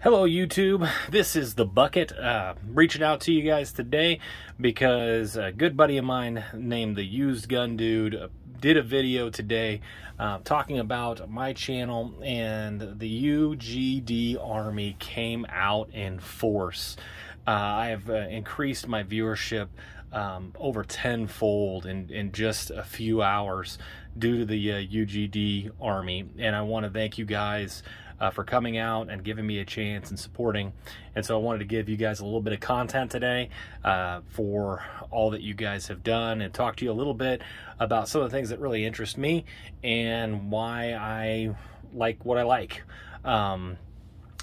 Hello YouTube, this is The Bucket, reaching out to you guys today because a good buddy of mine named the Used Gun Dude did a video today talking about my channel, and the UGD Army came out in force. I have increased my viewership over tenfold in just a few hours due to the UGD Army, and I want to thank you guys for coming out and giving me a chance and supporting. And so I wanted to give you guys a little bit of content today for all that you guys have done, and talk to you a little bit about some of the things that really interest me and why I like what I like. One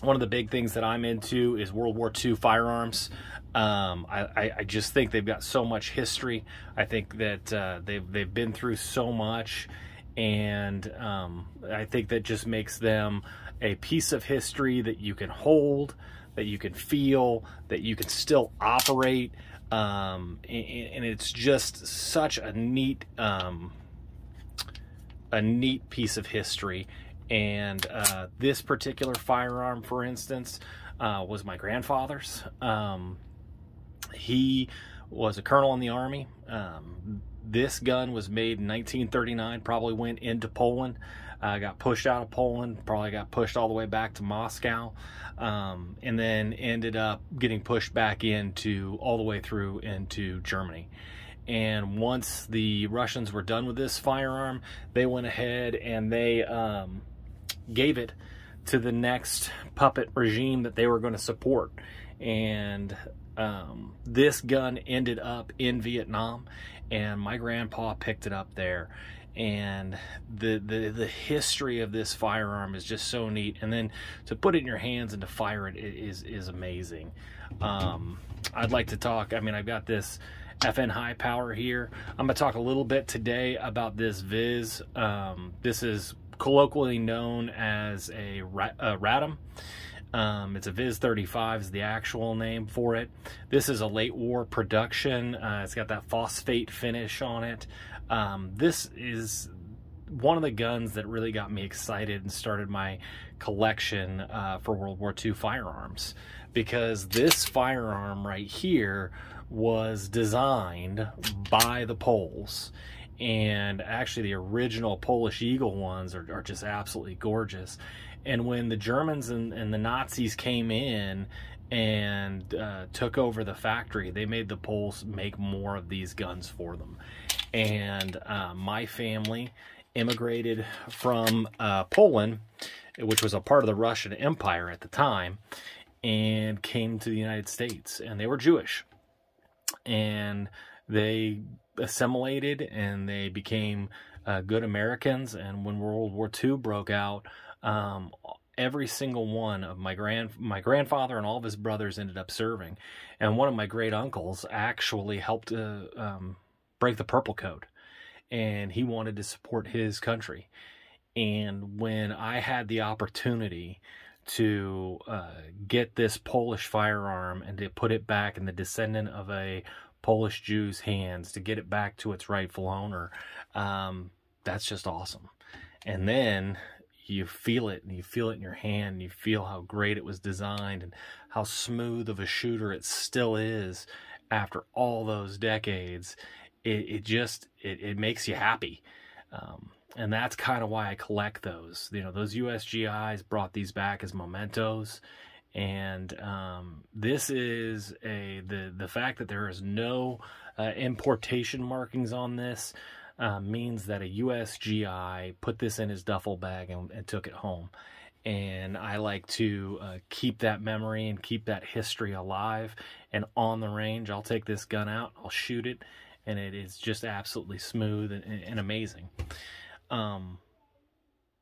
of the big things that I'm into is World War II firearms. I just think they've got so much history. I think that they've been through so much, and I think that just makes them a piece of history that you can hold, that you can feel, that you can still operate, and it's just such a neat piece of history. And this particular firearm, for instance, was my grandfather's. He was a colonel in the Army. This gun was made in 1939, probably went into Poland, got pushed out of Poland, probably got pushed all the way back to Moscow, and then ended up getting pushed back into all the way through into Germany. And once the Russians were done with this firearm, they went ahead and they gave it to the next puppet regime that they were going to support. And this gun ended up in Vietnam, and my grandpa picked it up there. And the history of this firearm is just so neat, and then to put it in your hands and to fire it is amazing. I'd like to talk, I mean, I've got this FN high power here. I'm gonna talk a little bit today about this VIS. This is colloquially known as a Radom. It's a VIS 35 is the actual name for it. This is a late war production. It's got that phosphate finish on it. This is one of the guns that really got me excited and started my collection for World War II firearms, because this firearm right here was designed by the Poles. And actually the original Polish Eagle ones are just absolutely gorgeous. And when the Germans and the Nazis came in and took over the factory, they made the Poles make more of these guns for them. And my family immigrated from Poland, which was a part of the Russian Empire at the time, and came to the United States. And they were Jewish. And they assimilated and they became good Americans. And when World War II broke out, every single one of my grandfather and all of his brothers ended up serving. And one of my great uncles actually helped break the Purple Code, and he wanted to support his country. And when I had the opportunity to get this Polish firearm and to put it back in the descendant of a Polish Jew's hands, to get it back to its rightful owner, that's just awesome. And then you feel it, and you feel it in your hand, and you feel how great it was designed and how smooth of a shooter it still is after all those decades. It makes you happy. And that's kind of why I collect those. You know, those USGIs brought these back as mementos. And this is the fact that there is no importation markings on this means that a USGI put this in his duffel bag and took it home. And I like to keep that memory and keep that history alive. And on the range, I'll take this gun out, I'll shoot it, and it is just absolutely smooth and amazing.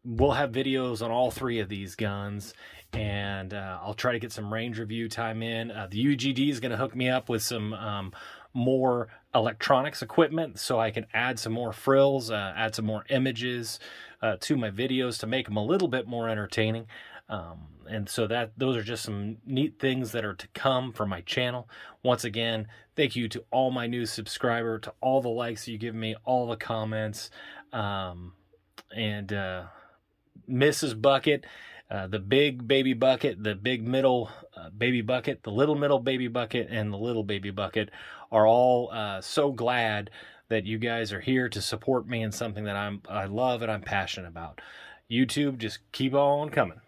We'll have videos on all three of these guns, and I'll try to get some range review time in. The UGD is going to hook me up with some more electronics equipment, so I can add some more frills, add some more images to my videos to make them a little bit more entertaining. And so those are just some neat things that are to come for my channel. Once again, thank you to all my new subscribers, to all the likes you give me, all the comments, and Mrs. Bucket, The big baby bucket, the big middle baby bucket, the little middle baby bucket, and the little baby bucket are all so glad that you guys are here to support me in something that I love and I'm passionate about. YouTube, just keep on coming.